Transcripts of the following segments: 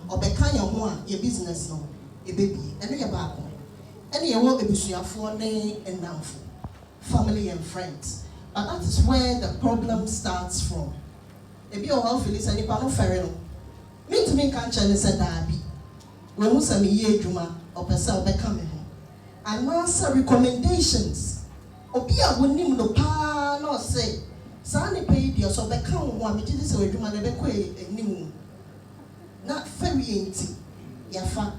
or bekanya one your business no a baby and your back. And you won't be for and now family and friends. But that is where the problem starts from. If you are Phyllis and you are not fair, me to me can't challenge a derby. When we say me Juma or Pesa becoming and answer recommendations. Obia wouldn't no pa no say. Sani paid your so become one, which is a Juma never quay a new. Not very empty, yafa.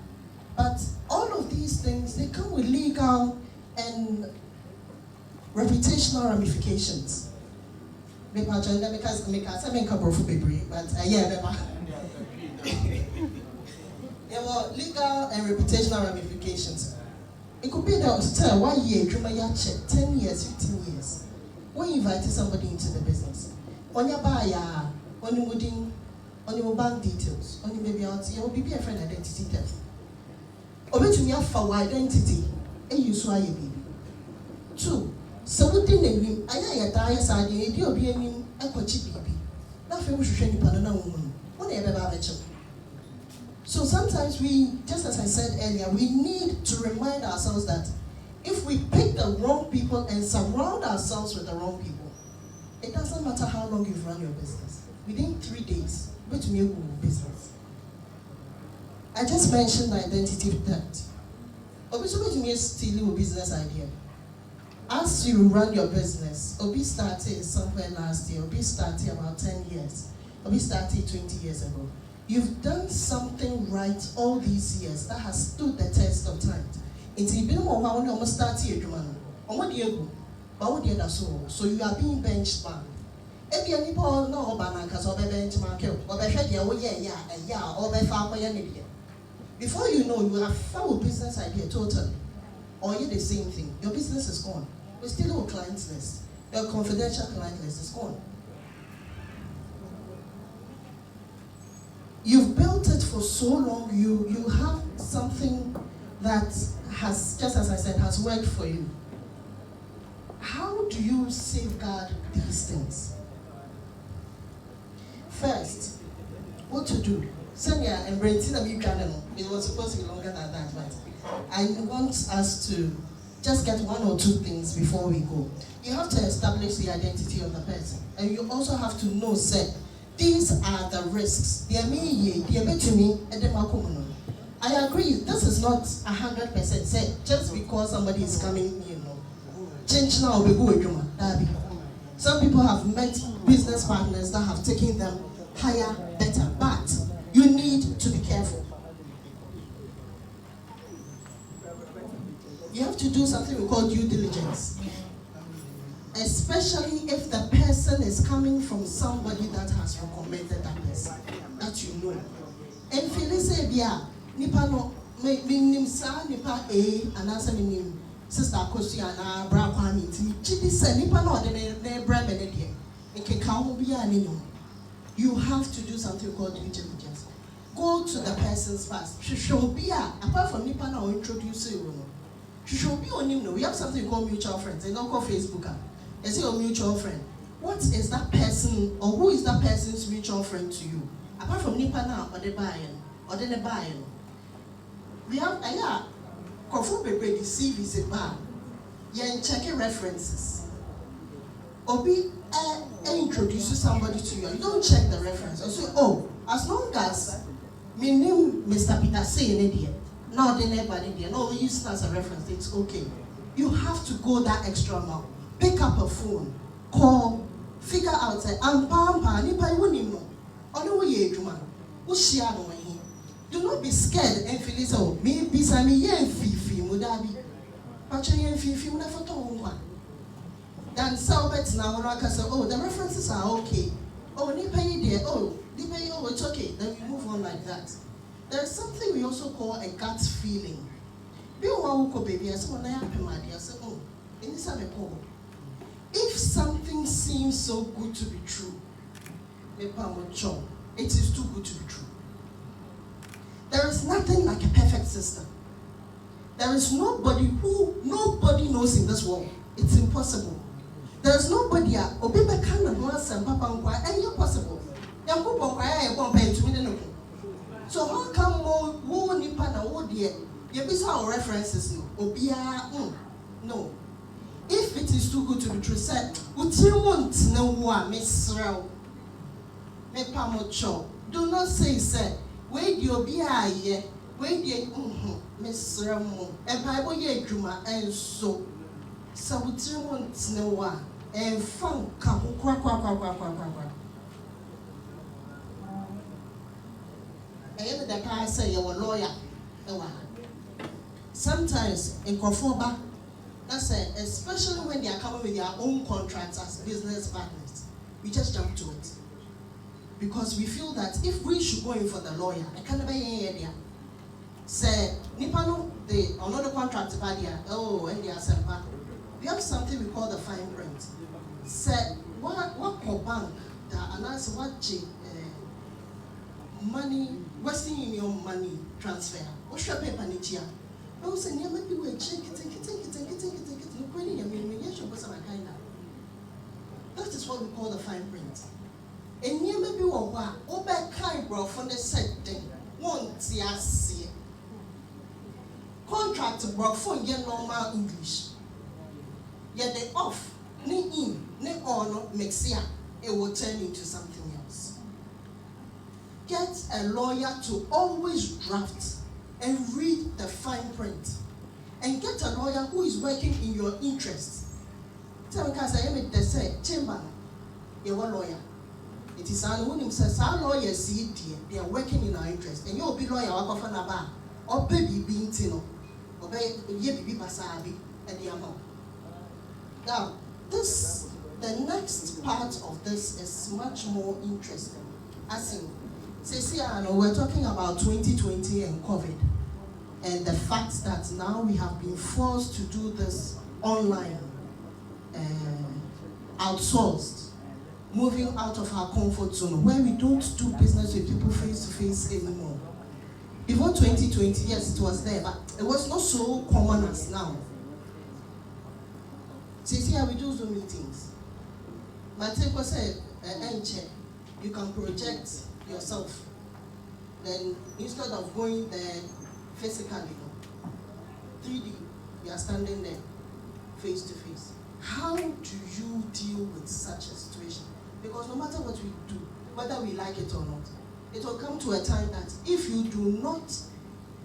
But all of these things, they come with legal and reputational ramifications. Because I make a for baby, but yeah, there were legal and reputational ramifications. It could be that still 1 year, 10 years, 15 years. When you invite somebody into the business, on your buyer, on your wedding, on your bank details, on your baby out, you will be a friend identity theft. Or to me for identity, and you swear your baby. 2. So what didn't I die side, you'll be a new equity baby. Nothing we should train upon another woman. What ever have a child. So sometimes we, just as I said earlier, we need to remind ourselves that if we pick the wrong people and surround ourselves with the wrong people, it doesn't matter how long you've run your business. Within 3 days, which may go business. I just mentioned identity theft. Obviously, which means stealing a business idea. As you run your business, Obi started somewhere last year, Obi started about 10 years, Obi started 20 years ago. You've done something right all these years that has stood the test of time. It's been almost 30 years. So you are being benchmarked. If you people know about benchmark, before you know, you have found a business idea totally. Or you the same thing. Your business is gone. We still have a client list. Your confidential client list is gone. You've built it for so long, you have something that has, just as I said, has worked for you. How do you safeguard these things? First, what to do? Sonia and Brentina, it was supposed to be longer than that, but I want us to just get 1 or 2 things before we go. You have to establish the identity of the person, and you also have to know, say, these are the risks. They are me, they are to me, and they are common. I agree, this is not 100% said just because somebody is coming, change now, we go with some people have met business partners that have taken them higher, better, but you need to be careful. You have to do something we call due diligence. Especially if the person is coming from somebody that has recommended that person, that you know. And Phyllis said, yeah, nipa no, me nimsa nipa A, and answer me sister Kosiana, bra kwami, chidi say nipa no de bra benedie. Nke kawo bia ni no. You have to do something called due diligence. Go to the person's past. Apart from nipa na introduce you. We have something called mutual friends. They don't call Facebook. They say your mutual friend. What is that person, or who is that person's mutual friend to you? Apart from nipa na or the buy-in, or the buy-in. We have Kofu Bebe the CV is a bar. You're checking references. Obi introduces somebody to you. You don't check the reference. You say, oh, as long as my name Mr. Peter say in India. Now they never India. No, we use it as a reference. It's okay. You have to go that extra mile. Pick up a phone, call, figure out. Say, I'm pampa. Nipa iwuni no. Ono we ejuma. Ushia no wahi. Do not be scared and feel it. Oh, me bisa me yen fifi mudabi. Pacha yen fifi mudafoto umwa. Then so bet now when I say, oh, the references are okay. Oh, nipa there. Oh, nipa oh, it's okay. Then we move on like that. There's something we also call a gut feeling. If something seems so good to be true, it is too good to be true. There is nothing like a perfect system. There is nobody knows in this world. It's impossible. There is nobody and you're possible. So how come more nipa na wo de you be our references no obia no. If it is too good to be true, said utimont na wo a mesrew me pamocho. Do not say wait you be aye wait ye mesrew mo e Bible ye adwuma enso so utimont na wo a en fan ka kwa. The guy say you're a lawyer. Sometimes in Kofoba, that's it, especially when they are coming with their own contracts as business partners, we just jump to it. Because we feel that if we should go in for the lawyer, I can't be here. Say, Nipano, they another contract by there, and they are sent back. We have something we call the fine print. Say, what bank that announce what money, Western Union money transfer. What's your paper, Nitia? I was saying, maybe we check it. That is what we call the fine print. And you may be one, over kind bro from the set thing. Won't see contract bro for your normal English. Yet they off, ni in, ni on, makes it will turn into something else. Get a lawyer to always draft and read the fine print. And get a lawyer who is working in your interest. Tell me, they say, chamber, you're a lawyer. It is an one says, our lawyers see it, they are working in our interest. And you'll be lawyer, or baby being tino, or baby basabi, and the amount. Now, the next part of this is much more interesting. As in, we're talking about 2020 and COVID, and the fact that now we have been forced to do this online, outsourced, moving out of our comfort zone, where we don't do business with people face to face anymore. Before 2020, yes, it was there, but it was not so common as now. We do Zoom meetings. But take what say, you can project yourself. Then instead of going there physically, 3D, you are standing there face to face. How do you deal with such a situation? Because no matter what we do, whether we like it or not, it will come to a time that if you do not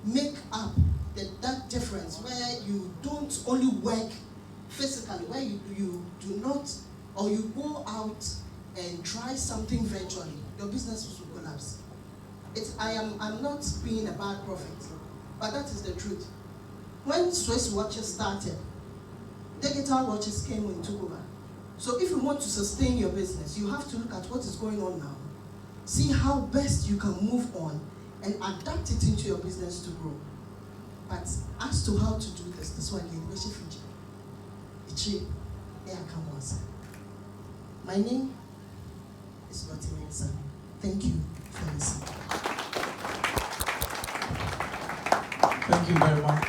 make up that difference, where you don't only work physically, where you do not, or you go out and try something virtually, your business will collapse. I'm not being a bad prophet, but that is the truth. When Swiss watches started, digital watches came and took over. So if you want to sustain your business, you have to look at what is going on now. See how best you can move on and adapt it into your business to grow. But as to how to do this one, my name is Lottie. Thank you for listening. Thank you very much.